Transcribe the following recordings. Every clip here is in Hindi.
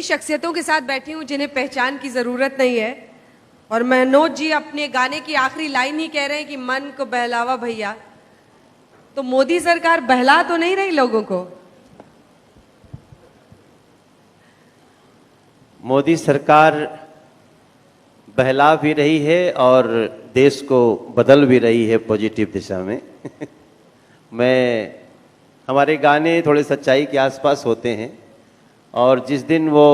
शख्सियतों के साथ बैठी हूँ जिन्हें पहचान की ज़रूरत नहीं है, और मनोज जी अपने गाने की आखिरी लाइन ही कह रहे हैं कि मन को बहलावा भैया। तो मोदी सरकार बहला तो नहीं रही लोगों को? मोदी सरकार बहला भी रही है और देश को बदल भी रही है पॉजिटिव दिशा में। हमारे गाने थोड़े सच्चाई के आसपास होते हैं, और जिस दिन वो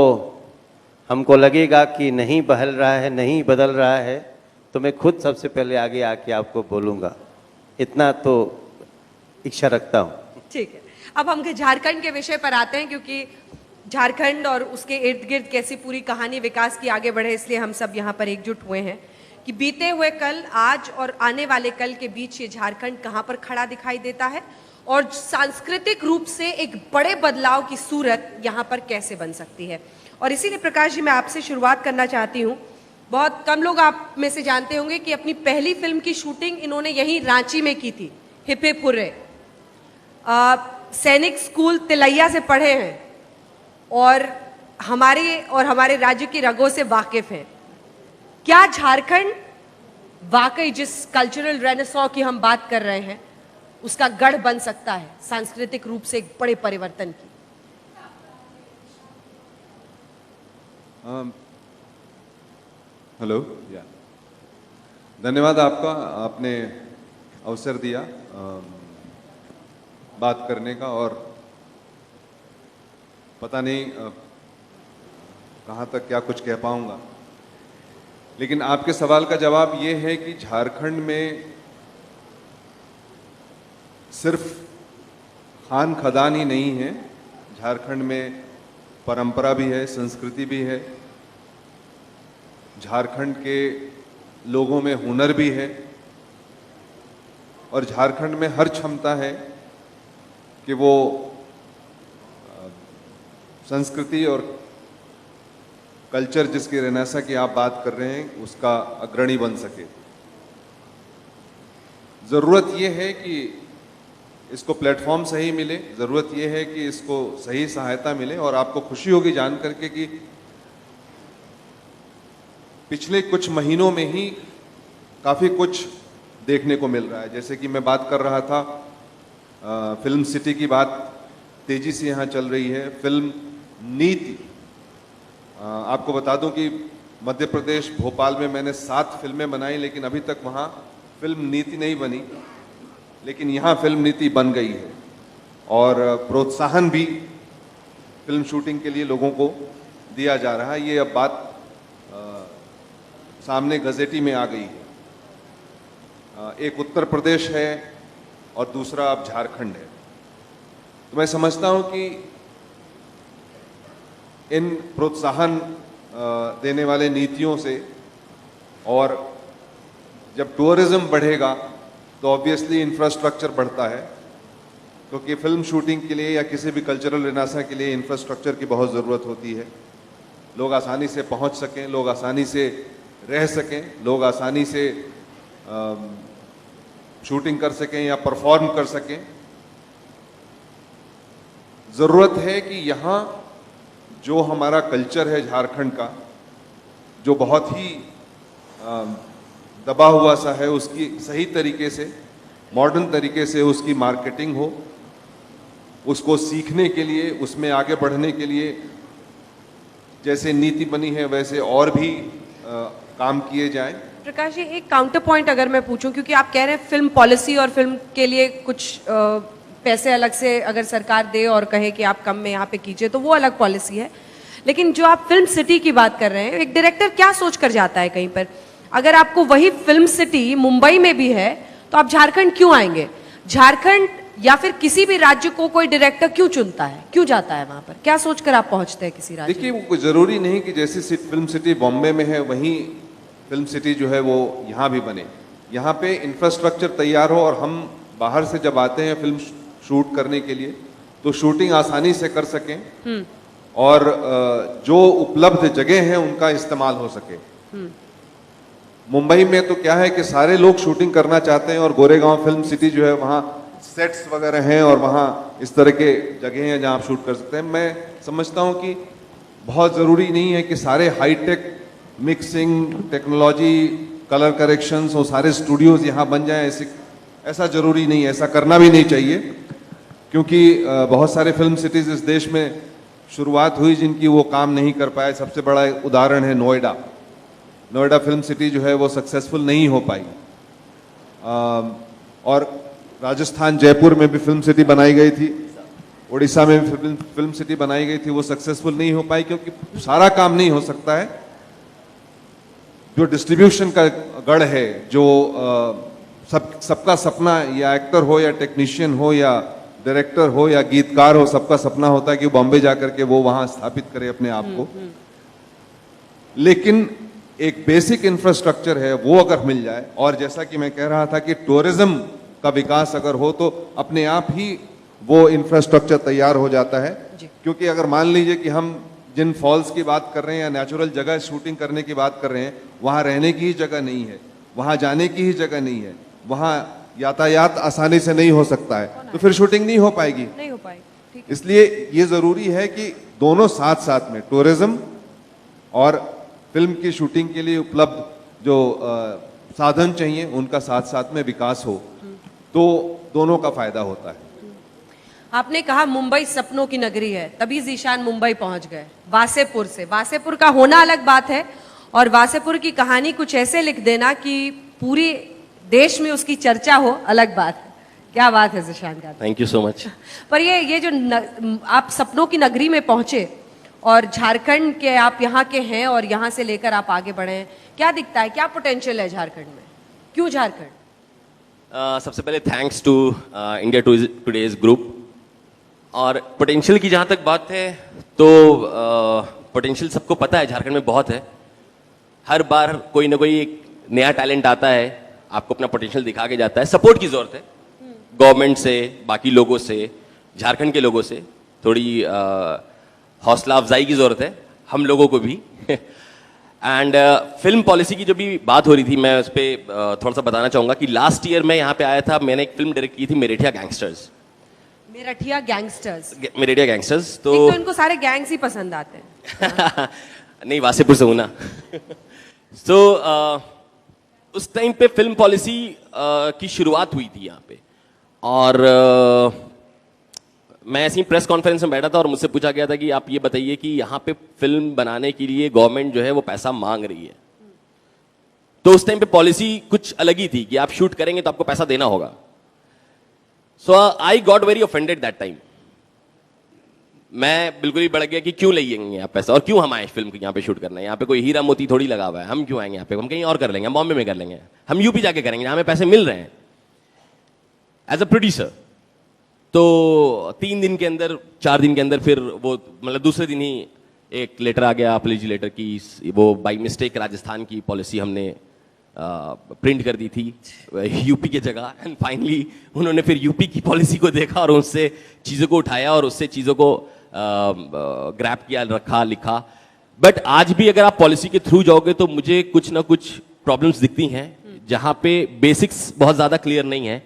हमको लगेगा कि नहीं बहल रहा है, नहीं बदल रहा है, तो मैं खुद सबसे पहले आगे आके आपको बोलूँगा। इतना तो इच्छा रखता हूँ। ठीक है, अब हम झारखंड के विषय पर आते हैं, क्योंकि झारखंड और उसके इर्द गिर्द कैसी पूरी कहानी विकास की आगे बढ़े, इसलिए हम सब यहाँ पर एकजुट हुए हैं कि बीते हुए कल, आज और आने वाले कल के बीच ये झारखंड कहाँ पर खड़ा दिखाई देता है और सांस्कृतिक रूप से एक बड़े बदलाव की सूरत यहाँ पर कैसे बन सकती है। और इसीलिए प्रकाश जी, मैं आपसे शुरुआत करना चाहती हूँ। बहुत कम लोग आप में से जानते होंगे कि अपनी पहली फिल्म की शूटिंग इन्होंने यहीं रांची में की थी, हिप हिप हुर्रे। सैनिक स्कूल तिलैया से पढ़े हैं और हमारे राज्य की रगों से वाकिफ हैं। क्या झारखंड वाकई जिस कल्चरल रेनेसां की हम बात कर रहे हैं उसका गढ़ बन सकता है सांस्कृतिक रूप से एक बड़े परिवर्तन की? हेलो, धन्यवाद आपका, आपने अवसर दिया बात करने का। और पता नहीं कहाँ तक क्या कुछ कह पाऊंगा, लेकिन आपके सवाल का जवाब ये है कि झारखंड में सिर्फ खान खदान ही नहीं है, झारखंड में परंपरा भी है, संस्कृति भी है, झारखंड के लोगों में हुनर भी है, और झारखंड में हर क्षमता है कि वो संस्कृति और कल्चर जिसकी रेनेसां की आप बात कर रहे हैं उसका अग्रणी बन सके। ज़रूरत ये है कि इसको प्लेटफॉर्म सही मिले, ज़रूरत ये है कि इसको सही सहायता मिले। और आपको खुशी होगी जान करके कि पिछले कुछ महीनों में ही काफ़ी कुछ देखने को मिल रहा है। जैसे कि मैं बात कर रहा था, फिल्म सिटी की बात तेज़ी से यहाँ चल रही है। फिल्म नीति, आपको बता दूं कि मध्य प्रदेश भोपाल में मैंने 7 फिल्में बनाई, लेकिन अभी तक वहाँ फिल्म नीति नहीं बनी, लेकिन यहाँ फिल्म नीति बन गई है। और प्रोत्साहन भी फिल्म शूटिंग के लिए लोगों को दिया जा रहा है। ये अब बात सामने गजेटी में आ गई है। एक उत्तर प्रदेश है और दूसरा अब झारखंड है। तो मैं समझता हूँ कि इन प्रोत्साहन देने वाले नीतियों से, और जब टूरिज्म बढ़ेगा तो ऑब्वियसली इंफ्रास्ट्रक्चर बढ़ता है, क्योंकि फिल्म शूटिंग के लिए या किसी भी कल्चरल रेनेसां के लिए इंफ्रास्ट्रक्चर की बहुत ज़रूरत होती है। लोग आसानी से पहुंच सकें, लोग आसानी से रह सकें, लोग आसानी से शूटिंग कर सकें या परफॉर्म कर सकें। ज़रूरत है कि यहाँ जो हमारा कल्चर है झारखंड का, जो बहुत ही दबा हुआ सा है, उसकी सही तरीके से, मॉडर्न तरीके से उसकी मार्केटिंग हो। उसको सीखने के लिए, उसमें आगे बढ़ने के लिए जैसे नीति बनी है वैसे और भी काम किए जाएं। प्रकाश जी, एक काउंटर पॉइंट अगर मैं पूछूं, क्योंकि आप कह रहे हैं फिल्म पॉलिसी और फिल्म के लिए कुछ पैसे अलग से अगर सरकार दे और कहे कि आप कम में यहाँ पे कीजिए तो वो अलग पॉलिसी है, लेकिन जो आप फिल्म सिटी की बात कर रहे हैं, एक डायरेक्टर क्या सोच कर जाता है कहीं पर? अगर आपको वही फिल्म सिटी मुंबई में भी है तो आप झारखंड क्यों आएंगे? झारखंड या फिर किसी भी राज्य को कोई डायरेक्टर क्यों चुनता है, क्यों जाता है वहां पर? क्या सोचकर आप पहुंचते हैं किसी राज्य? देखिए, वो जरूरी नहीं कि जैसी फिल्म सिटी बॉम्बे में है वहीं फिल्म सिटी जो है वो यहाँ भी बने। यहाँ पे इंफ्रास्ट्रक्चर तैयार हो, और हम बाहर से जब आते हैं फिल्म शूट करने के लिए तो शूटिंग आसानी से कर सकें, और जो उपलब्ध जगह हैं उनका इस्तेमाल हो सके। मुंबई में तो क्या है कि सारे लोग शूटिंग करना चाहते हैं, और गोरेगांव फिल्म सिटी जो है वहाँ सेट्स वगैरह हैं और वहाँ इस तरह के जगह हैं जहाँ आप शूट कर सकते हैं। मैं समझता हूँ कि बहुत ज़रूरी नहीं है कि सारे hi-tech mixing technology colour corrections वो सारे स्टूडियोज यहाँ बन जाएं, ऐसा ज़रूरी नहीं है, ऐसा करना भी नहीं चाहिए, क्योंकि बहुत सारे फिल्म सिटीज़ इस देश में शुरुआत हुई जिनकी वो काम नहीं कर पाए। सबसे बड़ा उदाहरण है नोएडा। नोएडा फिल्म सिटी जो है वो सक्सेसफुल नहीं हो पाई। और राजस्थान जयपुर में भी फिल्म सिटी बनाई गई थी, उड़ीसा में भी फिल्म सिटी बनाई गई थी, वो सक्सेसफुल नहीं हो पाई क्योंकि सारा काम नहीं हो सकता है। जो डिस्ट्रीब्यूशन का गढ़ है, जो सबका सपना, या एक्टर हो या टेक्नीशियन हो या डायरेक्टर हो या गीतकार हो, सबका सपना होता है कि बॉम्बे जाकर के वो वहां स्थापित करे अपने आप को। लेकिन एक बेसिक इंफ्रास्ट्रक्चर है वो अगर मिल जाए, और जैसा कि मैं कह रहा था कि टूरिज्म का विकास अगर हो तो अपने आप ही वो इंफ्रास्ट्रक्चर तैयार हो जाता है। क्योंकि अगर मान लीजिए कि हम जिन फॉल्स की बात कर रहे हैं या नेचुरल जगह शूटिंग करने की बात कर रहे हैं, वहाँ रहने की ही जगह नहीं है, वहाँ जाने की ही जगह नहीं है, वहाँ यातायात आसानी से नहीं हो सकता है, तो फिर शूटिंग नहीं हो पाएगी। नहीं हो पाएगी। इसलिए ये ज़रूरी है कि दोनों साथ साथ में, टूरिज्म और फिल्म की शूटिंग के लिए उपलब्ध जो साधन चाहिए उनका साथ साथ में विकास हो, तो दोनों का फायदा होता है। आपने कहा मुंबई सपनों की नगरी है, तभी जीशान मुंबई पहुंच गए वासेपुर से। वासेपुर का होना अलग बात है, और वासेपुर की कहानी कुछ ऐसे लिख देना कि पूरी देश में उसकी चर्चा हो, अलग बात है। क्या बात है जीशान का। Thank you so much. पर ये जो आप सपनों की नगरी में पहुंचे और झारखंड के आप यहाँ के हैं और यहाँ से लेकर आप आगे बढ़े हैं, क्या दिखता है, क्या पोटेंशियल है झारखंड में, क्यों झारखंड? सबसे पहले thanks to India today's group. और पोटेंशियल की जहाँ तक बात है तो पोटेंशियल सबको पता है झारखंड में बहुत है। हर बार कोई ना कोई एक नया टैलेंट आता है, आपको अपना पोटेंशियल दिखा के जाता है। सपोर्ट की जरूरत है गवर्नमेंट से, बाकी लोगों से, झारखंड के लोगों से थोड़ी हौसला अफजाई की जरूरत है, हम लोगों को भी। एंड फिल्म पॉलिसी की जो भी बात हो रही थी, मैं उस पर थोड़ा सा बताना चाहूँगा कि लास्ट ईयर मैं यहाँ पे आया था, मैंने एक फिल्म डायरेक्ट की थी, मेरेठिया गैंगस्टर्स। मेरठिया गैंगस्टर्स। मेरेठिया गैंगस्टर्स तो इनको सारे गैंग्स ही पसंद आते हैं। नहीं, वासेपुर से हूँ ना। तो उस टाइम पे फिल्म पॉलिसी की शुरुआत हुई थी यहाँ पे, और मैं ऐसी प्रेस कॉन्फ्रेंस में बैठा था और मुझसे पूछा गया था कि आप ये बताइए कि यहाँ पे फिल्म बनाने के लिए गवर्नमेंट जो है वो पैसा मांग रही है। तो उस टाइम पे पॉलिसी कुछ अलग ही थी कि आप शूट करेंगे तो आपको पैसा देना होगा। So I got very offended that time. मैं बिल्कुल ही बढ़ गया कि क्यों लेंगे आप पैसा, और क्यों हम आए फिल्म यहाँ पे शूट करना है, यहाँ पे कोई हीरा मोती थोड़ी लगा हुआ है, हम क्यों आएंगे यहाँ पे, हम कहीं और कर लेंगे, हम बॉम्बे में कर लेंगे, हम यूपी जाके करेंगे, हमें पैसे मिल रहे हैं एज अ प्रोड्यूसर। तो 3 दिन के अंदर, 4 दिन के अंदर फिर वो, मतलब दूसरे दिन ही एक लेटर आ गया अपॉलजी लेटर की, वो बाई मिस्टेक राजस्थान की पॉलिसी हमने प्रिंट कर दी थी यूपी की जगह। एंड फाइनली उन्होंने फिर यूपी की पॉलिसी को देखा और उससे चीज़ों को उठाया और उससे चीज़ों को ग्रैब किया, रखा, लिखा। बट आज भी अगर आप पॉलिसी के थ्रू जाओगे तो मुझे कुछ ना कुछ प्रॉब्लम्स दिखती हैं जहाँ पे बेसिक्स बहुत ज़्यादा क्लियर नहीं है।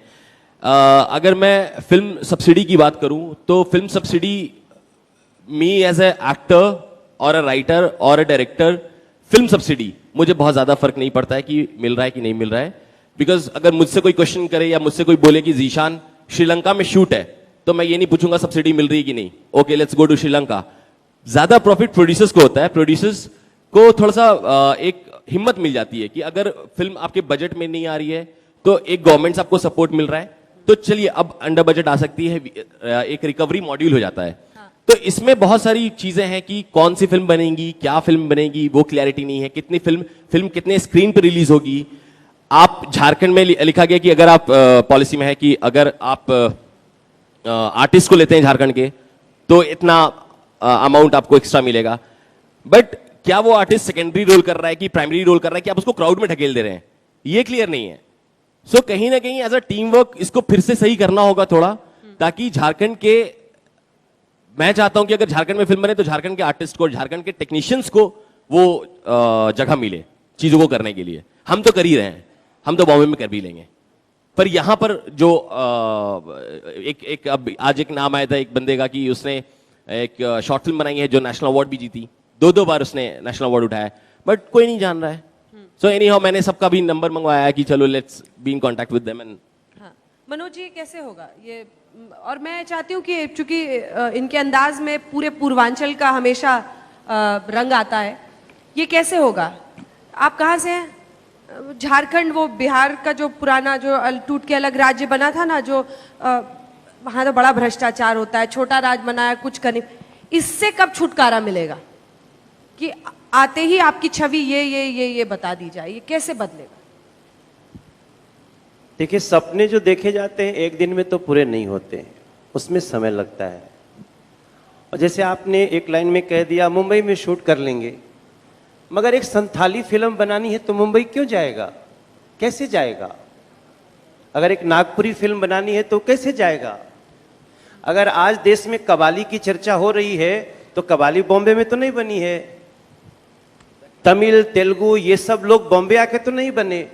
अगर मैं फिल्म सब्सिडी की बात करूं तो film subsidy, me as a actor और अ राइटर और अ डायरेक्टर, फिल्म सब्सिडी मुझे बहुत ज़्यादा फर्क नहीं पड़ता है कि मिल रहा है कि नहीं मिल रहा है। बिकॉज अगर मुझसे कोई क्वेश्चन करे या मुझसे कोई बोले कि जीशान श्रीलंका में शूट है, तो मैं ये नहीं पूछूंगा सब्सिडी मिल रही है कि नहीं, okay let's go to Sri Lanka. ज्यादा प्रॉफिट प्रोड्यूसर्स को होता है। प्रोड्यूसर्स को थोड़ा सा एक हिम्मत मिल जाती है कि अगर फिल्म आपके बजट में नहीं आ रही है तो एक गवर्नमेंट से आपको सपोर्ट मिल रहा है, तो चलिए अब अंडर बजट आ सकती है, एक रिकवरी मॉड्यूल हो जाता है। तो इसमें बहुत सारी चीजें हैं कि कौन सी फिल्म बनेगी, क्या फिल्म बनेगी, वो क्लैरिटी नहीं है। कितनी फिल्म कितने स्क्रीन पे रिलीज होगी। आप झारखंड में लिखा गया कि अगर आप पॉलिसी में है कि अगर आप आर्टिस्ट को लेते हैं झारखंड के तो इतना अमाउंट आपको एक्स्ट्रा मिलेगा। बट क्या वो आर्टिस्ट सेकेंडरी रोल कर रहा है कि प्राइमरी रोल कर रहा है कि आप उसको क्राउड में ढकेल दे रहे हैं, ये क्लियर नहीं है। सो कहीं ना कहीं एज अ टीम वर्क इसको फिर से सही करना होगा थोड़ा, ताकि झारखंड के, मैं चाहता हूं कि अगर झारखंड में फिल्म बने तो झारखंड के आर्टिस्ट को, झारखंड के टेक्नीशियंस को वो जगह मिले चीजों को करने के लिए। हम तो कर ही रहे हैं, हम तो बॉम्बे में कर भी लेंगे। पर यहां पर जो एक अब आज एक नाम आया था एक बंदे का कि उसने एक शॉर्ट फिल्म बनाई है जो नेशनल अवार्ड भी जीती, दो बार उसने नेशनल अवार्ड उठाया, बट कोई नहीं जान रहा है. सो एनी हाउ मैंने सबका भी नंबर मंगवाया कि चलो let's be in contact with them. And हाँ, मनोज जी कैसे होगा ये? और मैं चाहती हूँ कि चूंकि इनके अंदाज में पूरे पूर्वांचल का हमेशा रंग आता है, ये कैसे होगा? आप कहाँ से हैं? झारखंड, वो बिहार का जो पुराना जो टूट के अलग राज्य बना था ना, जो वहाँ तो बड़ा भ्रष्टाचार होता है, छोटा राज्य बनाया, कुछ करने, इससे कब छुटकारा मिलेगा कि आते ही आपकी छवि ये बता दी जाए? ये कैसे बदलेगा? देखिए, सपने जो देखे जाते हैं एक दिन में तो पूरे नहीं होते हैं, उसमें समय लगता है. और जैसे आपने एक लाइन में कह दिया मुंबई में शूट कर लेंगे, मगर एक संथाली फिल्म बनानी है तो मुंबई क्यों जाएगा? कैसे जाएगा? अगर एक नागपुरी फिल्म बनानी है तो कैसे जाएगा? अगर आज देश में कव्वाली की चर्चा हो रही है तो कव्वाली बॉम्बे में तो नहीं बनी है. तमिल, तेलुगु ये सब लोग बॉम्बे आके तो नहीं बने.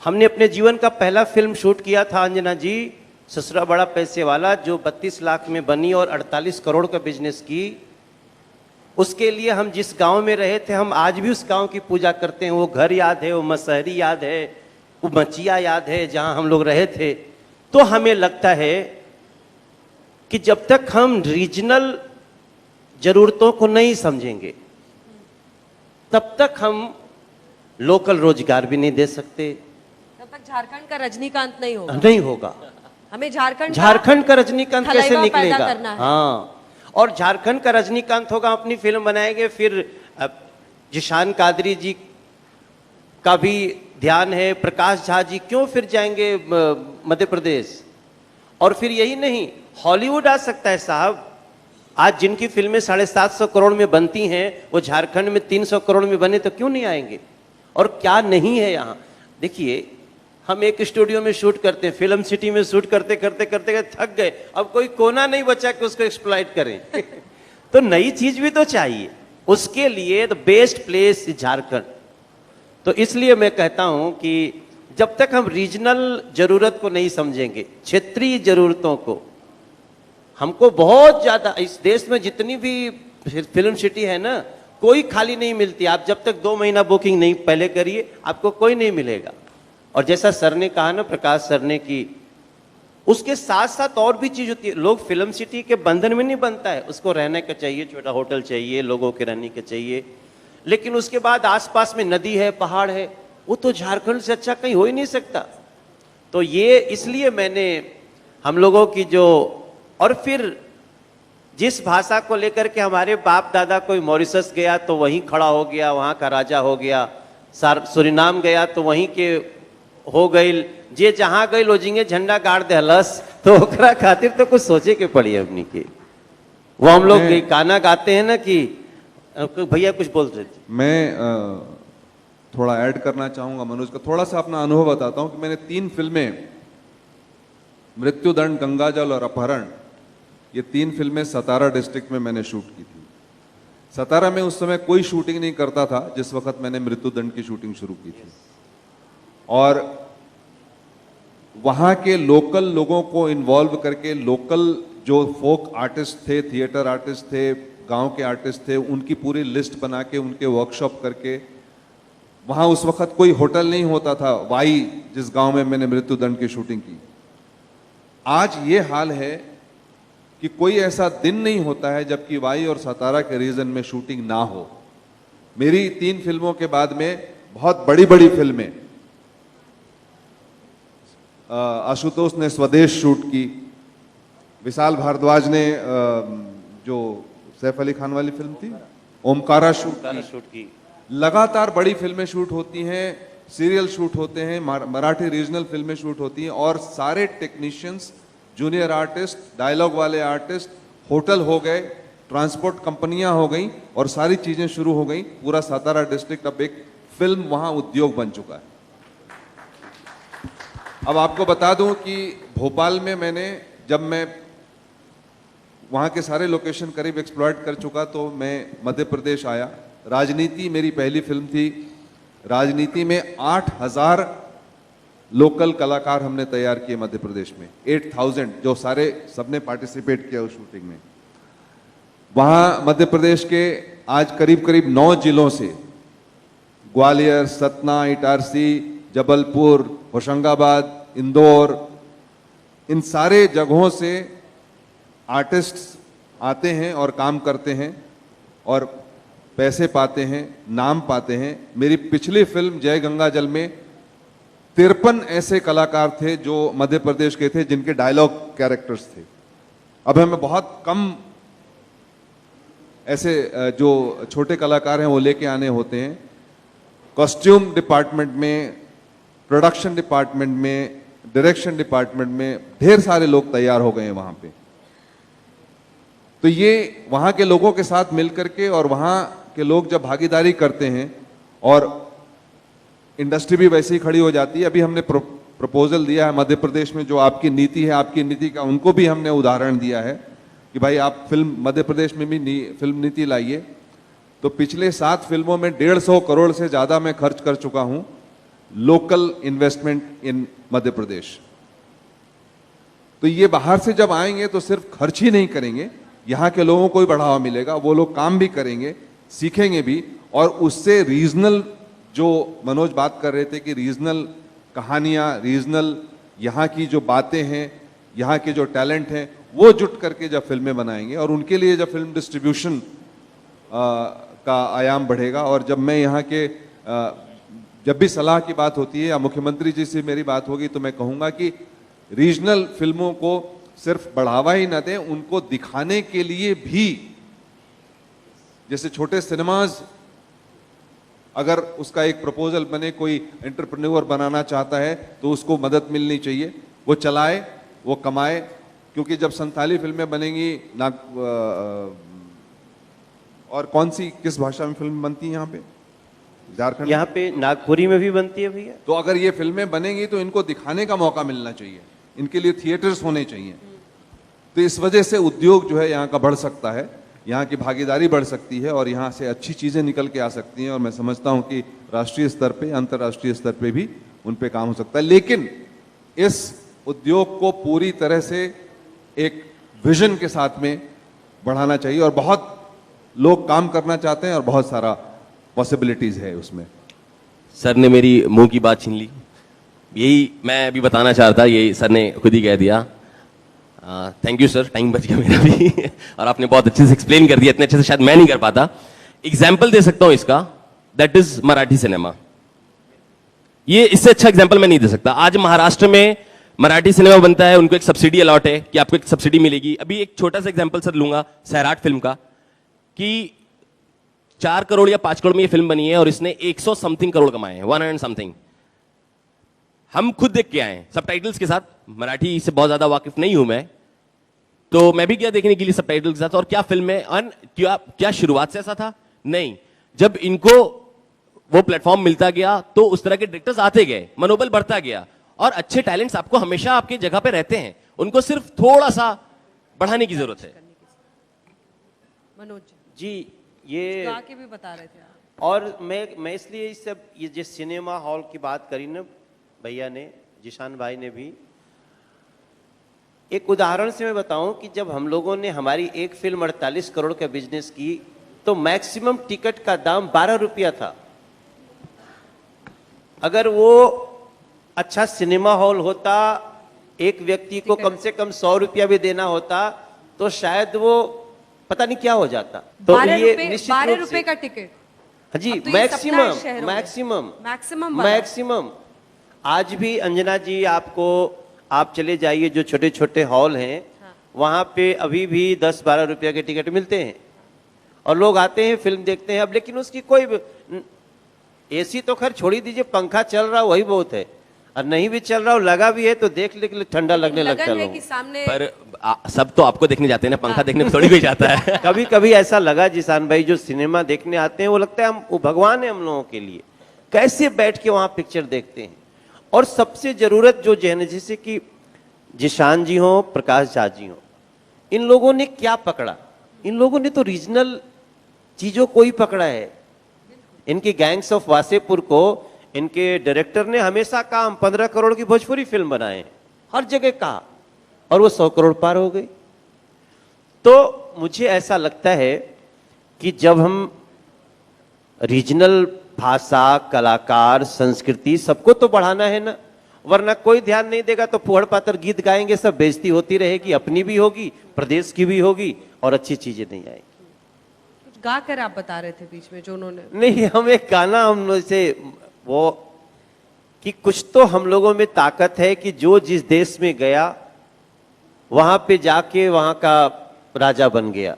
हमने अपने जीवन का पहला फिल्म शूट किया था अंजना जी, ससुरा बड़ा पैसे वाला, जो 32 लाख में बनी और 48 करोड़ का बिजनेस की. उसके लिए हम जिस गांव में रहे थे, हम आज भी उस गांव की पूजा करते हैं. वो घर याद है, वो मसहरी याद है, वो मचिया याद है जहां हम लोग रहे थे. तो हमें लगता है कि जब तक हम रीजनल जरूरतों को नहीं समझेंगे तब तक हम लोकल रोजगार भी नहीं दे सकते. तब तक झारखंड का रजनीकांत नहीं होगा. नहीं होगा. हमें झारखंड का रजनीकांत कैसे खलैया पैदा निकलेगा? करना है. हाँ, और झारखंड का रजनीकांत होगा, अपनी फिल्म बनाएंगे. फिर जिशान कादरी जी का भी ध्यान है, प्रकाश झा जी, क्यों फिर जाएंगे मध्य प्रदेश? और फिर यही नहीं, हॉलीवुड आ सकता है साहब. आज जिनकी फिल्में 750 करोड़ में बनती हैं, वो झारखंड में 300 करोड़ में बने तो क्यों नहीं आएंगे? और क्या नहीं है यहाँ? देखिए, हम एक स्टूडियो में शूट करते हैं, फिल्म सिटी में शूट करते करते थक गए, अब कोई कोना नहीं बचा कि उसको एक्सप्लॉइट करें. तो नई चीज भी तो चाहिए. उसके लिए the best place is Jharkhand. तो इसलिए मैं कहता हूं कि जब तक हम रीजनल जरूरत को नहीं समझेंगे, क्षेत्रीय जरूरतों को, हमको बहुत ज्यादा इस देश में जितनी भी फिल्म सिटी है ना, कोई खाली नहीं मिलती. आप जब तक 2 महीना बुकिंग नहीं पहले करिए, आपको कोई नहीं मिलेगा. और जैसा सर ने कहा ना, प्रकाश सर ने, कि उसके साथ साथ और भी चीज होती है. लोग फिल्म सिटी के बंधन में नहीं बनता है, उसको रहने का चाहिए, छोटा होटल चाहिए, लोगों के रहने के चाहिए. लेकिन उसके बाद आसपास में नदी है, पहाड़ है, वो तो झारखंड से अच्छा कहीं हो ही नहीं सकता. तो ये इसलिए मैंने हम लोगों की जो, और फिर जिस भाषा को लेकर के हमारे बाप दादा कोई मॉरिशस गया तो वहीं खड़ा हो गया, वहां का राजा हो गया. सुरिनाम गया तो वहीं के हो गई. जे जहां गई लोजिंगे झंडा गाड़ दे हलस. तो ओकरा खातिर तो कुछ सोचे के पड़ी अपनी के. वो हम लोग गाना गाते हैं ना कि भैया कुछ बोल रहे थे. मैं थोड़ा ऐड करना चाहूंगा मनोज का, थोड़ा सा अपना अनुभव बताता हूं कि मैंने 3 फिल्में, मृत्युदंड, गंगाजल और अपहरण, ये 3 फिल्में सतारा डिस्ट्रिक्ट में मैंने शूट की थी. सतारा में उस समय कोई शूटिंग नहीं करता था जिस वक्त मैंने मृत्युदंड की शूटिंग शुरू की थी. और वहां के लोकल लोगों को इन्वॉल्व करके, लोकल जो फोक आर्टिस्ट थे, थिएटर आर्टिस्ट थे, गांव के आर्टिस्ट थे, उनकी पूरी लिस्ट बना के, उनके वर्कशॉप करके. वहां उस वक्त कोई होटल नहीं होता था, वाई जिस गांव में मैंने मृत्युदंड की शूटिंग की. आज ये हाल है कि कोई ऐसा दिन नहीं होता है जबकि वाई और सतारा के रीजन में शूटिंग ना हो. मेरी 3 फिल्मों के बाद में बहुत बड़ी बड़ी फिल्में, आशुतोष ने स्वदेश शूट की, विशाल भारद्वाज ने जो सैफ अली खान वाली फिल्म थी ओमकारा शूट की. लगातार बड़ी फिल्में शूट होती हैं, सीरियल शूट होते हैं, मराठी रीजनल फिल्में शूट होती हैं, और सारे टेक्नीशियंस, जूनियर आर्टिस्ट, डायलॉग वाले आर्टिस्ट, होटल हो गए, ट्रांसपोर्ट कंपनियां हो गई, और सारी चीजें शुरू हो गई. पूरा सतारा डिस्ट्रिक्ट अब एक फिल्म वहां उद्योग बन चुका है. अब आपको बता दूं कि भोपाल में मैंने, जब मैं वहाँ के सारे लोकेशन करीब एक्सप्लॉइट कर चुका तो मैं मध्य प्रदेश आया. राजनीति मेरी पहली फिल्म थी. राजनीति में 8000 लोकल कलाकार हमने तैयार किए मध्य प्रदेश में, 8000, जो सबने पार्टिसिपेट किया उस शूटिंग में. वहाँ मध्य प्रदेश के आज करीब करीब 9 जिलों से, ग्वालियर, सतना, इटारसी, जबलपुर, होशंगाबाद, इंदौर, इन सारे जगहों से आर्टिस्ट्स आते हैं और काम करते हैं और पैसे पाते हैं, नाम पाते हैं। मेरी पिछली फिल्म जय गंगा जल में 53 ऐसे कलाकार थे जो मध्य प्रदेश के थे, जिनके डायलॉग कैरेक्टर्स थे। अब हमें बहुत कम ऐसे जो छोटे कलाकार हैं वो लेके आने होते हैं। कॉस्ट्यूम डिपार्टमेंट में, प्रोडक्शन डिपार्टमेंट में, डायरेक्शन डिपार्टमेंट में ढेर सारे लोग तैयार हो गए हैं वहां पे। तो ये वहां के लोगों के साथ मिलकर के, और वहां के लोग जब भागीदारी करते हैं और इंडस्ट्री भी वैसे ही खड़ी हो जाती है। अभी हमने प्रपोजल दिया है मध्य प्रदेश में, जो आपकी नीति है, आपकी नीति का उनको भी हमने उदाहरण दिया है कि भाई आप फिल्म मध्य प्रदेश में भी फिल्म नीति लाइए। तो पिछले 7 फिल्मों में 150 करोड़ से ज्यादा मैं खर्च कर चुका हूं लोकल इन्वेस्टमेंट इन मध्य प्रदेश। तो ये बाहर से जब आएंगे तो सिर्फ खर्च ही नहीं करेंगे, यहाँ के लोगों को भी बढ़ावा मिलेगा, वो लोग काम भी करेंगे, सीखेंगे भी, और उससे रीजनल, जो मनोज बात कर रहे थे कि रीजनल कहानियाँ, रीजनल यहाँ की जो बातें हैं, यहाँ के जो टैलेंट हैं, वो जुट करके जब फिल्में बनाएंगे, और उनके लिए जब फिल्म डिस्ट्रीब्यूशन का आयाम बढ़ेगा। और जब मैं यहाँ के जब भी सलाह की बात होती है या मुख्यमंत्री जी से मेरी बात होगी, तो मैं कहूँगा कि रीजनल फिल्मों को सिर्फ बढ़ावा ही न दें, उनको दिखाने के लिए भी, जैसे छोटे सिनेमाज, अगर उसका एक प्रपोजल बने, कोई एंटरप्रेन्योर बनाना चाहता है तो उसको मदद मिलनी चाहिए, वो चलाए, वो कमाए। क्योंकि जब संथाली फिल्में बनेंगी, और कौन सी किस भाषा में फिल्म बनती है यहाँ पे? झारखंड, यहाँ पे नागपुरी में भी बनती है भैया। तो अगर ये फिल्में बनेंगी तो इनको दिखाने का मौका मिलना चाहिए, इनके लिए थिएटर्स होने चाहिए। तो इस वजह से उद्योग जो है यहाँ का बढ़ सकता है, यहाँ की भागीदारी बढ़ सकती है, और यहाँ से अच्छी चीजें निकल के आ सकती हैं। और मैं समझता हूँ कि राष्ट्रीय स्तर पे, अंतर्राष्ट्रीय स्तर पे भी उन पे काम हो सकता है। लेकिन इस उद्योग को पूरी तरह से एक विजन के साथ में बढ़ाना चाहिए, और बहुत लोग काम करना चाहते हैं और बहुत सारा पॉसिबिलिटीज है उसमें। सर ने मेरी मुंह की बात छीन ली, यही मैं अभी बताना चाह रहा था, यही सर ने खुद ही कह दिया। थैंक यू सर, टाइम बच गया मेरा भी और आपने बहुत अच्छे से एक्सप्लेन कर दिया, इतने अच्छे से शायद मैं नहीं कर पाता। एग्जाम्पल दे सकता हूं इसका, दैट इज मराठी सिनेमा। ये इससे अच्छा एग्जाम्पल मैं नहीं दे सकता। आज महाराष्ट्र में मराठी सिनेमा बनता है, उनको एक सब्सिडी अलॉट है कि आपको एक सब्सिडी मिलेगी। अभी एक छोटा सा एग्जाम्पल सर लूंगा सैराट फिल्म का, कि 4 करोड़ या 5 करोड़ में ये फिल्म बनी है और इसने 100 समथिंग करोड़ कमाए हैं, 100 समथिंग। हम खुद देख के आए हैं सबटाइटल्स के साथ, मराठी से बहुत ज्यादा वाकिफ नहीं हूं मैं, तो मैं भी गया देखने के लिए सबटाइटल के साथ। और क्या फिल्म है, क्या शुरुआत से ऐसा था? नहीं, जब इनको वो प्लेटफॉर्म मिलता गया तो उस तरह के डायरेक्टर्स आते गए, मनोबल बढ़ता गया, और अच्छे टैलेंट्स आपको हमेशा आपकी जगह पे रहते हैं, उनको सिर्फ थोड़ा सा बढ़ाने की जरूरत है। मनोज जी, ये आके भी बता रहे थे आप। और मैं इसलिए इस सब, ये जो सिनेमा हॉल की बात करी ना भैया ने, जिशान भाई ने भी, एक उदाहरण से मैं बताऊं कि जब हम लोगों ने हमारी एक फिल्म 48 करोड़ का बिजनेस की, तो मैक्सिमम टिकट का दाम 12 रुपया था। अगर वो अच्छा सिनेमा हॉल होता, एक व्यक्ति को कम से कम 100 रुपया भी देना होता, तो शायद वो पता नहीं क्या हो जाता। तो ये निश्चित 12 रूप रुपए से, का टिकट। हाँ जी, अब तो ये सप्लाई मैक्सिमम शहरों में। Maximum maximum maximum. आज भी अंजना जी, आपको आप चले जाइए जो छोटे छोटे हॉल हैं, वहां पे अभी भी 10-12 रुपया के टिकट मिलते हैं, और लोग आते हैं, फिल्म देखते हैं। अब लेकिन उसकी कोई, एसी तो खैर छोड़ ही दीजिए, पंखा चल रहा वही बहुत है, और नहीं भी चल रहा हो, लगा भी है तो देख ले ठंडा लगने लगता है कि सामने। पर सब तो आपको देखने जाते हैं ना, पंखा देखने में थोड़ी कोई जाता है। कभी कभी ऐसा लगा जिसान भाई, जो सिनेमा देखने आते हैं वो लगता है हम, वो भगवान है हम लोगों के लिए, कैसे बैठ के वहां पिक्चर देखते हैं। और सबसे जरूरत जो है, जैसे कि जिशान जी हो, प्रकाश झा जी हो, इन लोगों ने क्या पकड़ा? इन लोगों ने तो रीजनल चीजों को ही पकड़ा है। इनकी गैंग्स ऑफ वासेपुर को इनके डायरेक्टर ने हमेशा कहा हम 15 करोड़ की भोजपुरी फिल्म बनाए, हर जगह कहा, और वो 100 करोड़ पार हो गई। तो मुझे ऐसा लगता है कि जब हम रीजनल भाषा, कलाकार, संस्कृति सबको तो बढ़ाना है ना, वरना कोई ध्यान नहीं देगा तो फुहड़ पातर गीत गाएंगे, सब बेइज्जती होती रहेगी, अपनी भी होगी, प्रदेश की भी होगी और अच्छी चीजें नहीं आएगी। कुछ गा कर आप बता रहे थे बीच में जो उन्होंने। नहीं, हम एक गाना हम लोग से वो कि कुछ तो हम लोगों में ताकत है कि जो जिस देश में गया वहां पे जाके वहां का राजा बन गया।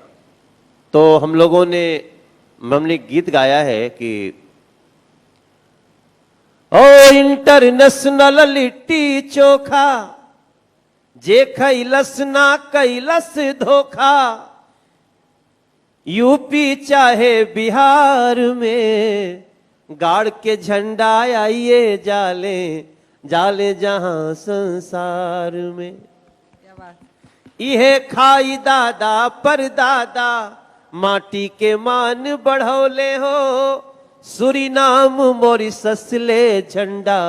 तो हम लोगों ने हमने गीत गाया है कि ओ इंटरनेशनल लिट्टी चोखा जे खैलस ना कैलस धोखा, यूपी चाहे बिहार में गाड़ के झंडा आइए जाले जाले जहां संसार में। क्या बात। इहे खाई दादा पर दादा माटी के मान बढ़ौले हो, सुरीनाम मॉरिशस ले झंडा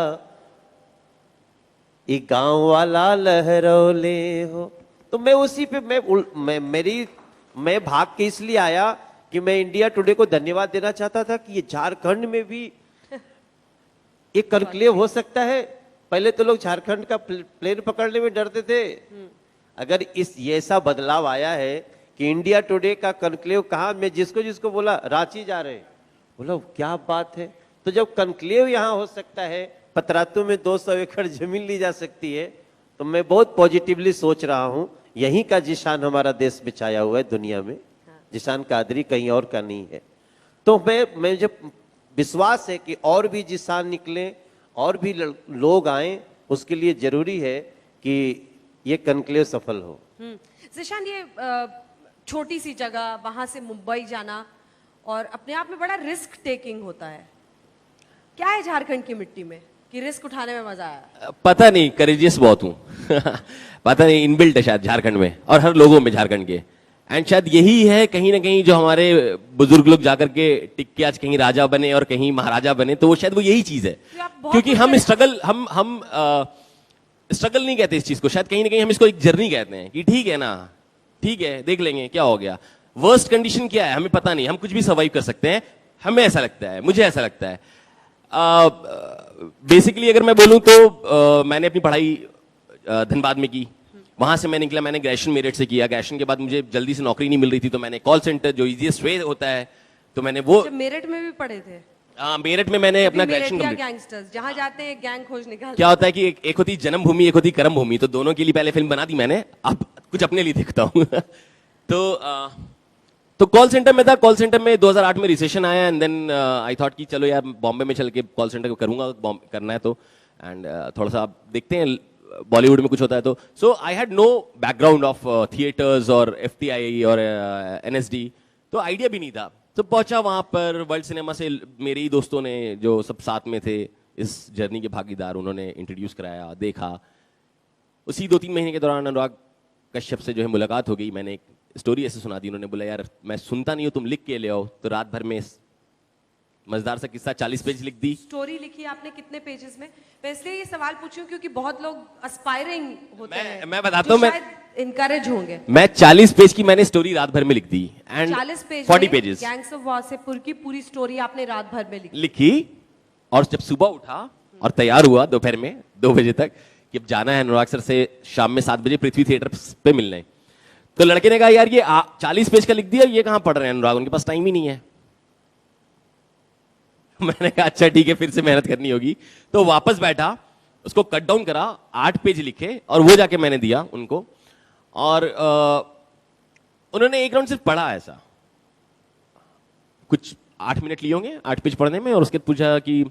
ये गांव वाला लहरौले हो। तो मैं उसी पे मैं भाग के इसलिए आया कि मैं इंडिया टुडे को धन्यवाद देना चाहता था कि ये झारखंड में भी एक कॉन्क्लेव हो सकता है। पहले तो लोग झारखंड का प्लेन पकड़ने में डरते थे, अगर ये ऐसा बदलाव आया है कि इंडिया टुडे का कॉन्क्लेव कहा, मैं जिसको जिसको बोला रांची जा रहे, बोला क्या बात है। तो जब कॉन्क्लेव यहाँ हो सकता है, पतरातू में 200 एकड़ जमीन ली जा सकती है, तो मैं बहुत पॉजिटिवली सोच रहा हूं यहीं का जिशान हमारा देश में छाया हुआ है दुनिया में। जिशान कादरी कहीं और का नहीं है। तो मैं जब विश्वास है कि और भी जिशान निकले और भी लोग आए, उसके लिए जरूरी है कि ये कॉन्क्लेव सफल हो। जिशान, ये छोटी सी जगह, वहां से मुंबई जाना और अपने आप में बड़ा रिस्क टेकिंग होता है। क्या है झारखंड की मिट्टी में कि रिस्क उठाने में मजा आया? पता नहीं, करेजियस बहुत हूं पता नहीं, इनबिल्ट है शायद झारखंड में और हर लोगों में झारखंड के। एंड शायद यही है कहीं ना कहीं जो हमारे बुजुर्ग लोग जाकर के टिक के आज कहीं राजा बने और कहीं महाराजा बने, तो वो शायद वो यही चीज है। क्योंकि हम स्ट्रगल हम स्ट्रगल नहीं कहते इस चीज को, शायद कहीं ना कहीं हम इसको एक जर्नी कहते हैं कि ठीक है ना, ठीक है देख लेंगे क्या हो गया, वर्स्ट कंडीशन क्या है हमें पता नहीं, हम कुछ भी सर्वाइव कर सकते हैं, हमें ऐसा लगता है, मुझे ऐसा लगता है। बेसिकली अगर मैं बोलूं तो मैंने अपनी पढ़ाई धनबाद में की, वहां से मैं निकला, मैंने ग्रेजुएशन मेरिट से किया। ग्रेजुएशन के बाद मुझे जल्दी से नौकरी नहीं मिल रही थी, तो मैंने कॉल सेंटर जो इजीएस्ट वे होता है, तो मैंने वो मेरिट में भी पढ़े थे। मेरठ में मैंने अपना ग्रेजुएशन गैंगस्टर्स जहां जाते हैं गैंग खोज निकाल। क्या होता है कि एक होती जन्मभूमि, एक होती कर्म भूमि, तो दोनों के लिए पहले फिल्म बना दी मैंने, अब कुछ अपने लिए दिखता हूँ तो कॉल सेंटर में था। कॉल सेंटर में 2008 में रिसेशन आया एंड देन आई थॉट कि चलो यार बॉम्बे में चल के कॉल सेंटर करूंगा, करना है तो, एंड थोड़ा सा आप देखते हैं बॉलीवुड में कुछ होता है तो। So I had no background of theatres और FTI और NSD, तो आइडिया भी नहीं था। तो पहुंचा वहां पर, वर्ल्ड सिनेमा से मेरे ही दोस्तों ने जो सब साथ में थे इस जर्नी के भागीदार, उन्होंने इंट्रोड्यूस कराया, देखा। उसी 2-3 महीने के दौरान अनुराग कश्यप से जो है मुलाकात हो गई। मैंने एक स्टोरी ऐसे सुना दी, उन्होंने बोला यार मैं सुनता नहीं हूं, तुम लिख के ले आओ। तो रात भर में मजेदार सा किस्सा 40 पेज लिख दी। स्टोरी लिखी आपने कितने पेजेस में? मैं इसलिए ये सवाल पूछूं क्योंकि बहुत लोग एस्पायरिंग होते हैं, मैं बताता हूं, मैं इनकरेज होंगे। मैं 40 पेज की मैंने स्टोरी रात भर में लिख दी एंड 40 पेजेस गैंग्स ऑफ वासेपुर की पूरी स्टोरी आपने रात भर में लिखी। और जब सुबह उठा और तैयार हुआ दोपहर में 2 बजे तक कि अब जाना है अनुराग सर से शाम में 7 बजे पृथ्वी थिएटर पे मिलने, तो लड़के ने कहा यार ये 40 पेज का लिख दिया, ये कहां पढ़ रहे हैं अनुराग, उनके पास टाइम ही नहीं है। मैंने कहा अच्छा ठीक है, फिर से मेहनत करनी होगी। तो वापस बैठा, उसको कट डाउन करा, 8 पेज लिखे और वो जाके मैंने दिया उनको। और उन्होंने एक राउंड सिर्फ पढ़ा, ऐसा कुछ 8 मिनट लिए होंगे 8 पेज पढ़ने में, और उसके पूछा कि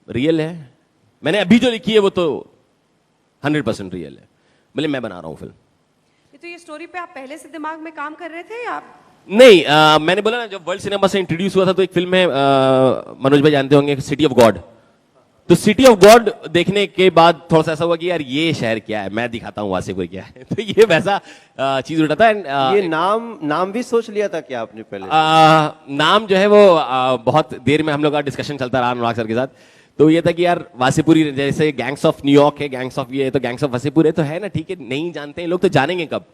रियल है? मैंने अभी जो लिखी है वो तो 100% रियल है। बोले मैं बना रहा हूं फिल्म। तो ये स्टोरी पे आप पहले से दिमाग में काम कर रहे थे या नहीं? मैंने बोला ना, जब वर्ल्ड सिनेमा से इंट्रोड्यूस हुआ था तो एक फिल्म है, मनोज भाई जानते होंगे, सिटी ऑफ गॉड। तो सिटी ऑफ गॉड देखने के बाद थोड़ा सा ऐसा हुआ कि यार ये शहर क्या है, मैं दिखाता हूँ वासेपुर क्या है। तो ये वैसा चीज उठा था। ये नाम भी सोच लिया था क्या आपने पहले? नाम जो है वो बहुत देर में हम लोग का डिस्कशन चलता रहा अनुराग सर के साथ। तो ये था कि यार वासेपुरी, जैसे गैंग्स ऑफ न्यूयॉर्क है, गैंग्स ऑफ ये है, तो गैंग्स ऑफ वासेपुर है, तो है ना, ठीक है, नहीं जानते हैं लोग तो जानेंगे कब।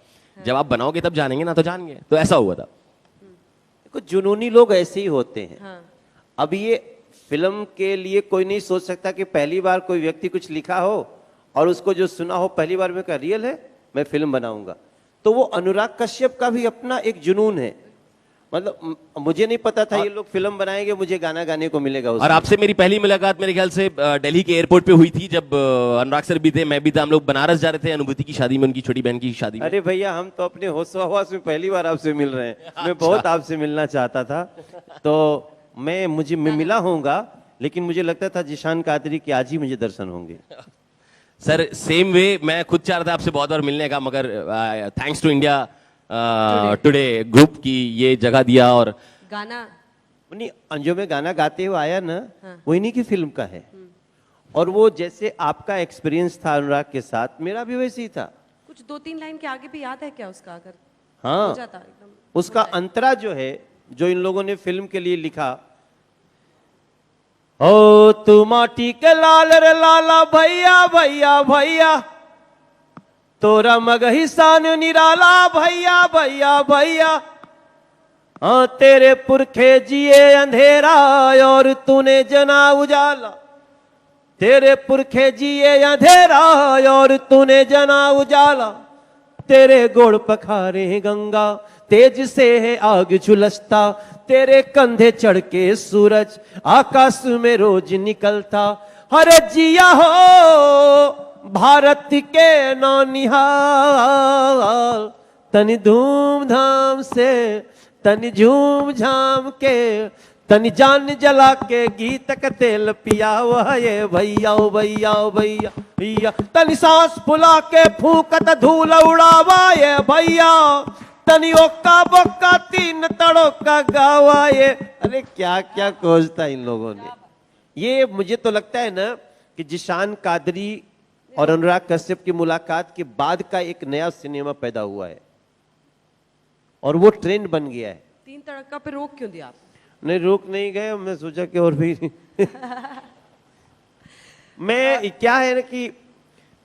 जब आप बनाओगे तब जानेंगे ना, तो जान गए। तो ऐसा हुआ था। देखो जुनूनी लोग ऐसे ही होते हैं। हाँ। अब ये फिल्म के लिए कोई नहीं सोच सकता कि पहली बार कोई व्यक्ति कुछ लिखा हो और उसको जो सुना हो पहली बार में, क्या रियल है, मैं फिल्म बनाऊंगा। तो वो अनुराग कश्यप का भी अपना एक जुनून है। मतलब मुझे नहीं पता था ये लोग फिल्म बनाएंगे, मुझे गाना गाने को मिलेगा उसमें। और आपसे मेरी पहली मुलाकात मेरे ख्याल से दिल्ली के एयरपोर्ट पे हुई थी, जब अनुराग सर भी थे, मैं भी था, हम लोग बनारस जा रहे थे अनुभूति की शादी में, उनकी छोटी बहन की शादी में। अरे भैया हम तो अपने होश हवास में पहली बार आपसे मिल रहे हैं। मैं बहुत आपसे मिलना चाहता था, तो मैं मिला होऊंगा, लेकिन मुझे लगता था जिशान कादरी के आज ही मुझे दर्शन होंगे। सर सेम वे, मैं खुद चाह रहा था आपसे बहुत बार मिलने का, मगर thanks to India Today group की ये जगह दिया। और गाना नहीं, जो मैं गाना गाते हुए आया ना, वो इन्हीं की फिल्म का है। और वो जैसे आपका एक्सपीरियंस था अनुराग के साथ, मेरा भी वैसे ही था। कुछ 2-3 लाइन के आगे भी याद है क्या उसका? अगर हाँ, हो जाता एकदम उसका अंतरा जो है, जो इन लोगों ने फिल्म के लिए लिखा, ओ तू माटी के लाल रे लाला भैया भैया भैया, तोरा मगही सान निराला भैया भैया भैया, हाँ तेरे पुरखे जिए अंधेरा और तूने जना उजाला, तेरे पुरखे जिए अंधेरा और तूने जना उजाला, तेरे गोड़ पखारे गंगा तेज से है आग झुलसता, तेरे कंधे चढ़ के सूरज आकाश में रोज निकलता, हरे जिया हो भारत के नौनिहाल, तनि धूमधाम से तनि झूम झाम के, तनि जान जला के गीत का तेल पिया हुआ ये भैया ओ भैया ओ भैया भैया, तनि सांस फुला के फूकत धूल उड़ावा ये भैया, तनि ओक्का बोक्का तीन तड़ोका गावा ये। अरे क्या क्या खोजता इन लोगों ने। ये मुझे तो लगता है ना कि जिशान कादरी और अनुराग कश्यप की मुलाकात के बाद का एक नया सिनेमा पैदा हुआ है और वो ट्रेंड बन गया है। 3 तड़का पे रोक क्यों दिया आप? नहीं रोक नहीं गए, मैं सोचा कि और भी मैं क्या है ना कि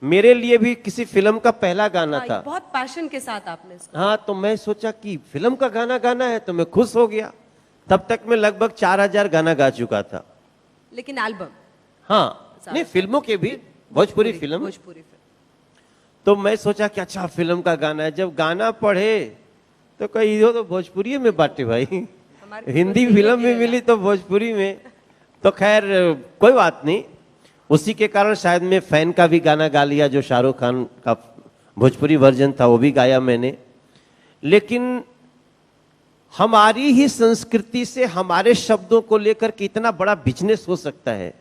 मेरे लिए भी किसी फिल्म का पहला गाना था। बहुत पैशन के साथ आपने इसको। हाँ, तो मैं सोचा कि फिल्म का गाना गाना है, तो मैं खुश हो गया। तब तक मैं लगभग 4000 गाना गा चुका था। लेकिन एल्बम? हाँ, नहीं फिल्मों के भी, भोजपुरी फिल्म। तो मैं सोचा कि अच्छा फिल्म का गाना है। जब गाना पढ़े तो कहीं तो भोजपुरी में बांटे भाई, हिंदी फिल्म में मिली तो भोजपुरी में। तो खैर कोई बात नहीं, उसी के कारण शायद मैं फैन का भी गाना गा लिया, जो शाहरुख खान का भोजपुरी वर्जन था वो भी गाया मैंने। लेकिन हमारी ही संस्कृति से हमारे शब्दों को लेकर कितना बड़ा बिजनेस हो सकता है,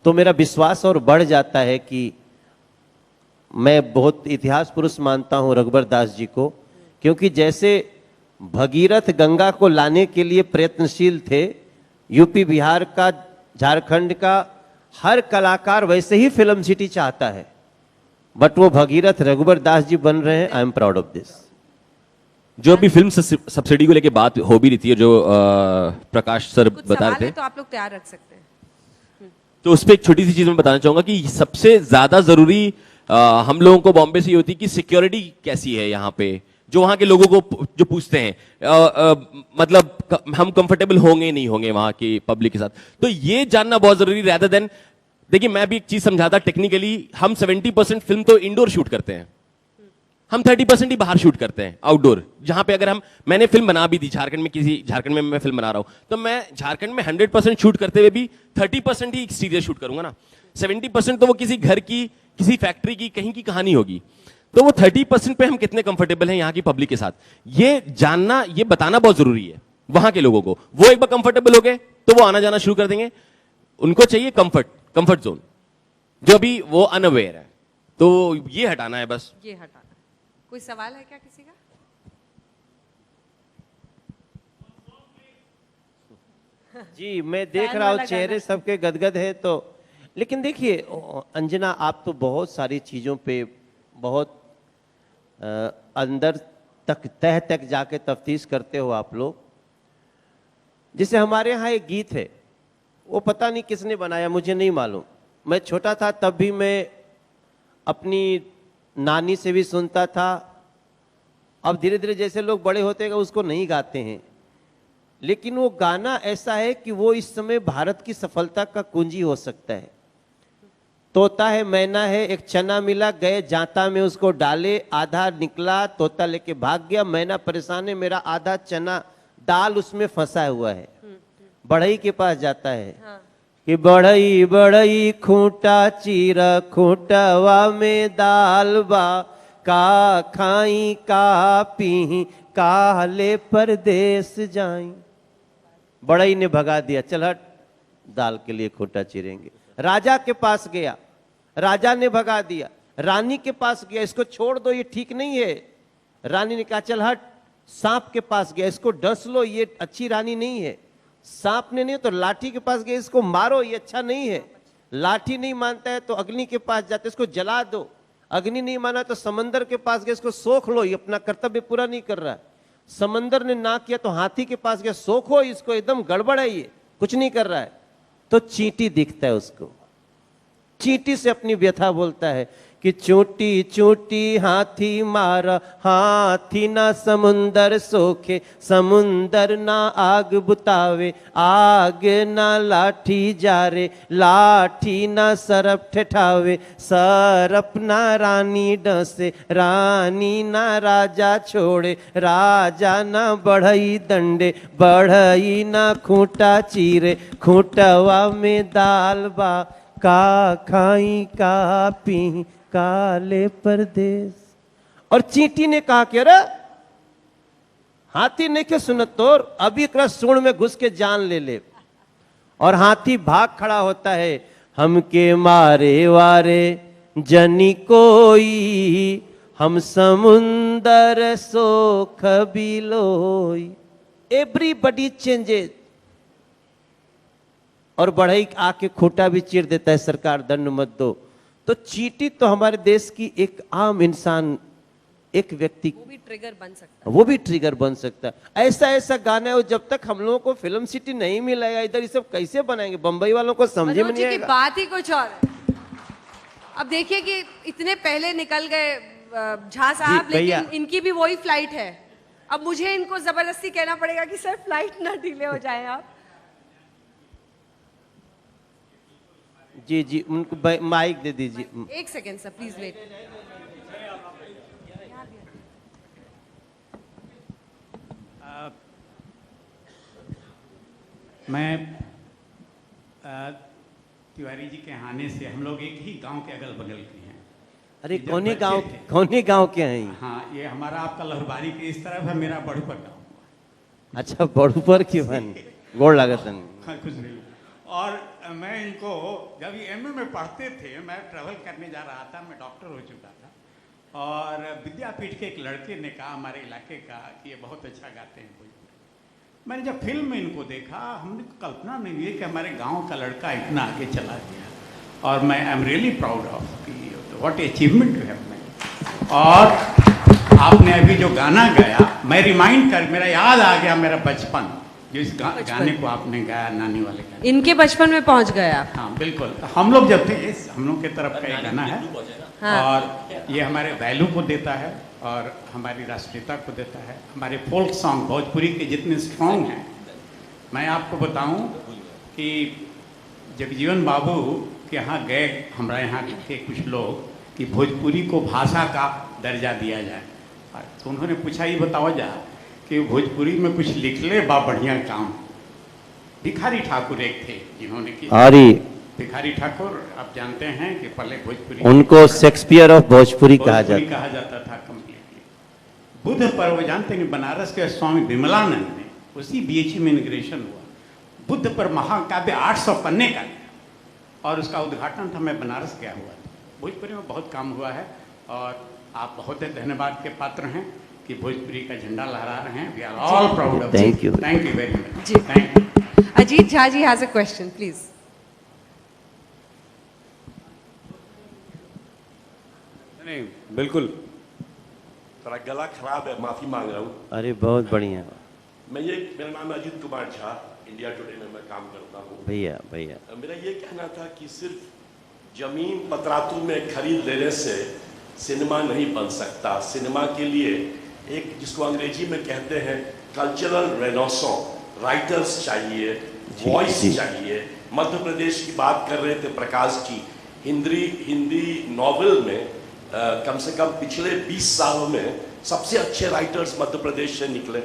तो मेरा विश्वास और बढ़ जाता है कि मैं बहुत इतिहास पुरुष मानता हूं रघुबर दास जी को, क्योंकि जैसे भगीरथ गंगा को लाने के लिए प्रयत्नशील थे, यूपी बिहार का, झारखंड का हर कलाकार वैसे ही फिल्म सिटी चाहता है, बट वो भगीरथ रघुबर दास जी बन रहे हैं। I am proud of this. जो अभी फिल्म सब्सिडी को लेके बात हो भी रही थी, जो प्रकाश सर बता रहे थे, तो आप लोग तैयार रख सकते हैं। तो उस पर एक छोटी सी चीज मैं बताना चाहूंगा कि सबसे ज्यादा जरूरी हम लोगों को बॉम्बे से ये होती है कि सिक्योरिटी कैसी है यहाँ पे, जो वहां के लोगों को जो पूछते हैं मतलब हम कंफर्टेबल होंगे नहीं होंगे वहां की पब्लिक के साथ, तो ये जानना बहुत जरूरी रैदर देन। देखिए मैं भी एक चीज समझाता, टेक्निकली हम 70% फिल्म तो इंडोर शूट करते हैं, हम 30% ही बाहर शूट करते हैं आउटडोर। जहां पे अगर मैंने फिल्म बना भी दी झारखंड में मैं फिल्म बना रहा हूं, तो मैं झारखंड में 100% शूट करते हुए भी 30% ही एक्सटीरियर शूट करूंगा ना। 70% तो वो किसी घर की, किसी फैक्ट्री की, कहीं की कहानी होगी। तो वो 30% पे हम कितने कंफर्टेबल हैं यहाँ की पब्लिक के साथ, ये जानना, ये बताना बहुत जरूरी है वहां के लोगों को। वो एक बार कंफर्टेबल हो गए तो वो आना जाना शुरू कर देंगे। उनको चाहिए कंफर्ट जोन, जो अभी वो अनअवेयर है, तो ये हटाना है बस। ये हटाना। कोई सवाल है क्या किसी का? जी मैं देख रहा हूँ चेहरे सबके गदगद है। तो लेकिन देखिए अंजना, आप तो बहुत सारी चीजों पे बहुत अंदर तक, तह तक जाके तफ्तीश करते हो आप लोग। जैसे हमारे यहाँ एक गीत है, वो पता नहीं किसने बनाया, मुझे नहीं मालूम। मैं छोटा था तब भी मैं अपनी नानी से भी सुनता था। अब धीरे धीरे जैसे लोग बड़े होते गए उसको नहीं गाते हैं, लेकिन वो गाना ऐसा है कि वो इस समय भारत की सफलता का कुंजी हो सकता है। तोता है मैना है, एक चना मिला, गए जाता में उसको डाले, आधा निकला, तोता लेके भाग गया, मैना परेशान है, मेरा आधा चना दाल उसमें फंसा हुआ है। बढ़ई के पास जाता है कि बढ़ई बढ़ई खूंटा चीरा, खूंटवा में दाल बा, का खाई का पी, काले परदेस जाई। बढ़ई ने भगा दिया, चल हट, दाल के लिए खूंटा चीरेंगे। राजा के पास गया, राजा ने भगा दिया। रानी के पास गया, इसको छोड़ दो, ये ठीक नहीं है। रानी ने कहा चल हट। सांप के पास गया, इसको डस लो, ये अच्छी रानी नहीं है। सांप ने नहीं तो लाठी के पास गया, इसको मारो, ये अच्छा नहीं है। लाठी नहीं मानता है तो अग्नि के पास जाते, इसको जला दो। अग्नि नहीं माना तो समंदर के पास गया, इसको सोख लो, ये अपना कर्तव्य पूरा नहीं कर रहा है। समंदर ने ना किया तो हाथी के पास गया, सोखो इसको, एकदम गड़बड़ है, ये कुछ नहीं कर रहा है। तो चींटी दिखता है उसको, चींटी से अपनी व्यथा बोलता है कि चोटी चोटी हाथी मारा, हाथी ना समुंदर सोखे, समुंदर ना आग बुतावे, आग ना लाठी जारे, लाठी ना सरप ठेठावे, सरप ना रानी डसे, रानी ना राजा छोड़े, राजा ना बढ़ई दंडे, बढ़ई ना खूंटा चीरे, खूंटवा में दाल बा, का खाई का पी, काले परदेस। और चींटी ने कहा कि अरे हाथी ने के सुनत तोर, अभी एकरा सूंड में घुस के जान ले ले। और हाथी भाग खड़ा होता है, हमके मारे वारे जनी कोई, हम समुंदर सोख बिलोई। Everybody changes. और बढ़ई आके खूंटा भी चीर देता है, सरकार दंड मत दो। तो चींटी तो हमारे देश की एक आम इंसान, एक व्यक्ति, वो भी ट्रिगर बन सकता वो भी ट्रिगर बन सकता है। ऐसा ऐसा गाना है, जब तक हम लोगों को फिल्म सिटी नहीं मिलेगा इधर, ये सब कैसे बनाएंगे? बम्बई वालों को समझ में मनोज नहीं जी की आएगा। बात ही कुछ और है। अब देखिए कि इतने पहले निकल गए झा साहब, भैया। लेकिन इनकी भी वही फ्लाइट है। अब मुझे इनको जबरदस्ती कहना पड़ेगा कि सर फ्लाइट ना डिले हो जाए। आप जी जी, उनको माइक दे दीजिए। एक सेकेंड सर, प्लीज वेट। मैं तिवारी जी के आने से, हम लोग एक ही गांव के अगल बगल के हैं। अरे जब कौने बच्चे गांव, थे। कौने गांव के हैं? हाँ, ये हमारा आपका लहरबारी के इस तरफ है, मेरा बड़ूपर गाँव। अच्छा, बड़ूपर की बन, गोड़ लागतन। हाँ, कुछ नहीं। और मैं इनको जब ये एमए में पढ़ते थे, मैं ट्रैवल करने जा रहा था, मैं डॉक्टर हो चुका था, और विद्यापीठ के एक लड़के ने कहा हमारे इलाके का कि ये बहुत अच्छा गाते हैं भोजपुरी। मैंने जब फिल्म में इनको देखा, हमने कल्पना नहीं हुई कि हमारे गांव का लड़का इतना आगे चला गया। और मैं I am really proud of what achievement you have made. और आपने अभी जो गाना गाया, मैं रिमाइंड कर, मेरा याद आ गया मेरा बचपन, जो इस गाने को आपने गाया, नानी वाले गाने। इनके बचपन में पहुंच गया। हाँ बिल्कुल, हम लोग जब थे, हम लोग के तरफ का ये गाना है। हाँ। और ये हमारे वैल्यू को देता है और हमारी राष्ट्रीयता को देता है। हमारे फोल्क सॉन्ग भोजपुरी के जितने स्ट्रॉन्ग हैं, मैं आपको बताऊं कि जगजीवन बाबू के यहाँ गए हमारे यहाँ के कुछ लोग कि भोजपुरी को भाषा का दर्जा दिया जाए, तो उन्होंने पूछा ये बताओ जा कि भोजपुरी में कुछ लिख ले बा बढ़िया काम। भिखारी ठाकुर एक थे जिन्होंने की। अरे भिखारी ठाकुर आप जानते हैं कि पहले भोजपुरी, उनको शेक्सपियर ऑफ भोजपुरी कहा जाता था कम्प्लीटली। बुद्ध पर्व जानते हैं, बनारस के स्वामी विमलानंद ने, उसी बीएचयू में इनग्रेशन हुआ। बुद्ध पर महाकाव्य 800 पन्ने का, और उसका उद्घाटन था, मैं बनारस गया हुआ था। भोजपुरी में बहुत काम हुआ है और आप बहुत ही धन्यवाद के पात्र हैं कि भोजपुरी का झंडा लहरा रहे हैं। We are all proud of. Thank you very much. जी। Thank you. Ajit Jha ji has a question, please. नहीं, बिल्कुल, थोड़ा गला खराब है, माफी मांग रहा हूँ। अरे बहुत बढ़िया मेरा नाम है अजीत कुमार झा, इंडिया टुडे में मैं काम करता हूँ। भैया। भैया मेरा ये कहना था कि सिर्फ जमीन पतरातू में खरीद लेने से सिनेमा नहीं बन सकता। सिनेमा के लिए एक, जिसको अंग्रेजी में कहते हैं कल्चरल रेनेसांस, राइटर्स चाहिए, वॉइस चाहिए। मध्य प्रदेश की बात कर रहे थे प्रकाश जी, हिंदी नॉवेल में कम से कम पिछले 20 सालों में सबसे अच्छे राइटर्स मध्य प्रदेश से निकले।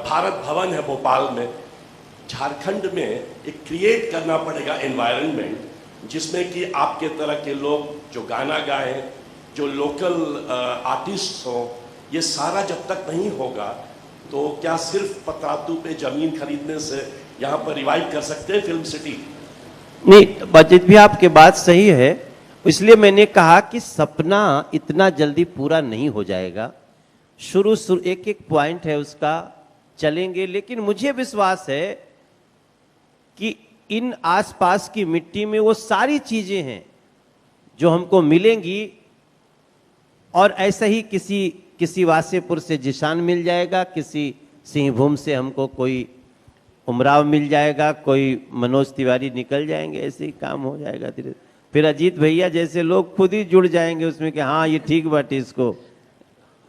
भारत भवन है भोपाल में। झारखंड में एक क्रिएट करना पड़ेगा एनवायरनमेंट जिसमें कि आपके तरह के लोग जो गाना गाएं, जो लोकल आर्टिस्ट हों, ये सारा जब तक नहीं होगा तो क्या सिर्फ पतरातू पे जमीन खरीदने से यहाँ पर रिवाइव कर सकते हैं फिल्म सिटी? नहीं, बजट भी आपके बात सही है, इसलिए मैंने कहा कि सपना इतना जल्दी पूरा नहीं हो जाएगा। शुरू एक एक पॉइंट है उसका, चलेंगे, लेकिन मुझे विश्वास है कि इन आसपास की मिट्टी में वो सारी चीजें हैं जो हमको मिलेंगी, और ऐसा ही किसी वासेपुर से जिशान मिल जाएगा, किसी सिंहभूम से हमको कोई उमराव मिल जाएगा, कोई मनोज तिवारी निकल जाएंगे, ऐसे ही काम हो जाएगा धीरे। फिर अजीत भैया जैसे लोग खुद ही जुड़ जाएंगे उसमें कि हाँ ये ठीक बात है, इसको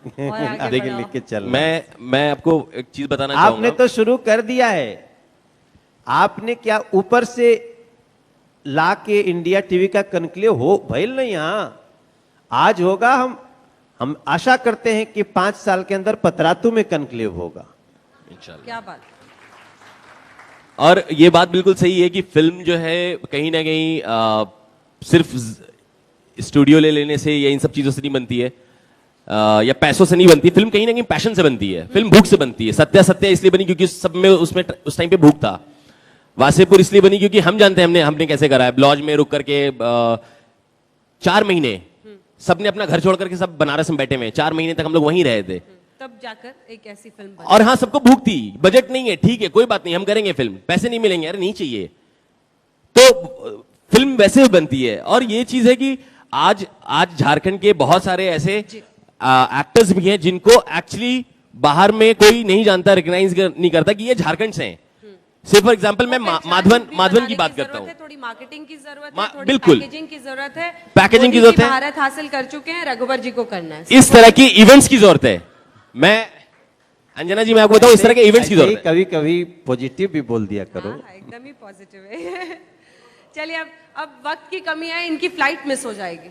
देखिए लिख के चल। मैं आपको एक चीज बताना चाहूंगा। आपने तो शुरू कर दिया है, आपने क्या ऊपर से ला के इंडिया टीवी का कनक्लेव हो भइल नहीं? यहाँ आज होगा। हम आशा करते हैं कि 5 साल के अंदर पतरातू में कनक्लेव होगा इंशाल्लाह। क्या बात। और ये बात बिल्कुल सही है कि फिल्म जो है कहीं ना कहीं सिर्फ स्टूडियो ले लेने से या इन सब चीजों से नहीं बनती है, या पैसों से नहीं बनती। फिल्म कहीं ना कहीं पैशन से बनती है, फिल्म भूख से बनती है। सत्या इसलिए बनी क्योंकि सब में उसमें उस टाइम पे भूख था। वासेपुर इसलिए बनी क्योंकि हम जानते हैं हमने कैसे करा है। लॉज में रुक करके 4 महीने सबने अपना घर छोड़ करके सब बनारस में बैठे में 4 महीने तक हम लोग वहीं रहे थे, तब जाकर एक ऐसी फिल्म बनी। और हाँ सबको भूख थी, बजट नहीं है, ठीक है कोई बात नहीं, हम करेंगे फिल्म, पैसे नहीं मिलेंगे, अरे नहीं चाहिए, तो फिल्म वैसे बनती है। और ये चीज है कि आज झारखंड के बहुत सारे ऐसे एक्टर्स भी हैं जिनको एक्चुअली बाहर में कोई नहीं जानता, रिकॉग्नाइज नहीं करता कि ये झारखंड से हैं। सिर्फ फॉर एग्जांपल मैं माधवन की बात करता हूँ। थोड़ी मार्केटिंग की जरूरत है, थोड़ी बिल्कुल पैकेजिंग की जरूरत है। पैकेजिंग की जरूरत है। भारत हासिल कर चुके हैं, रघुवर जी को करना है। इस तरह की इवेंट्स की जरूरत है। मैं अंजना जी मैं आपको बताऊं, इस तरह के इवेंट्स की जरूरत है। कभी कभी पॉजिटिव भी बोल दिया करो। हाँ, एकदम ही पॉजिटिव है। चलिए अब वक्त की कमी है, इनकी फ्लाइट मिस हो जाएगी।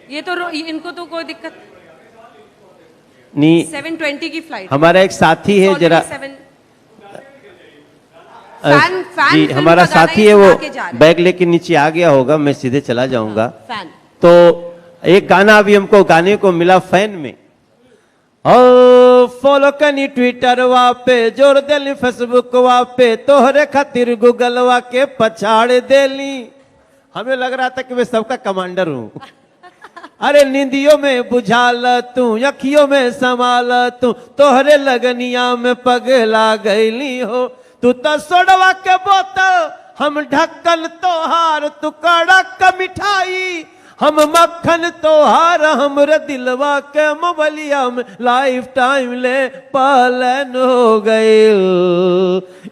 ये तो इनको तो कोई दिक्कत नहीं। 7:20 की फ्लाइट। हमारा एक साथी है जरा जी, हमारा साथी है, वो बैग लेके नीचे आ गया होगा, मैं सीधे चला जाऊंगा। फैन तो एक गाना अभी हमको गाने को मिला फैन में, फॉलो कनी ट्विटर पे, जोड़ देली फेसबुक पे, तोहरे खातिर गूगल के पछाड़ देली। हमें लग रहा था कि मैं सबका कमांडर हूं। अरे नींदियों में बुझाल तू, अखियों में संभाल तू, तोहरे लगनिया में पगला गईली हो। तू तो सोडवा के बोतल, हम ढक्कन तोहार, तू कड़क मिठाई, हम मक्खन तोहार, हमरे दिलवा के मोबलिया में लाइफ टाइम ले पालन हो गए।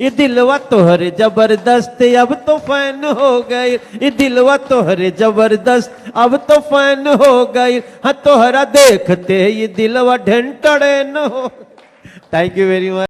ये दिलवा तोहरे जबरदस्त अब तो फैन हो गए, ये दिलवा तोहरे जबरदस्त अब तो फैन हो गए। हाँ तोहरा देखते ये दिलवा ढंटड़े न हो। Thank you very much.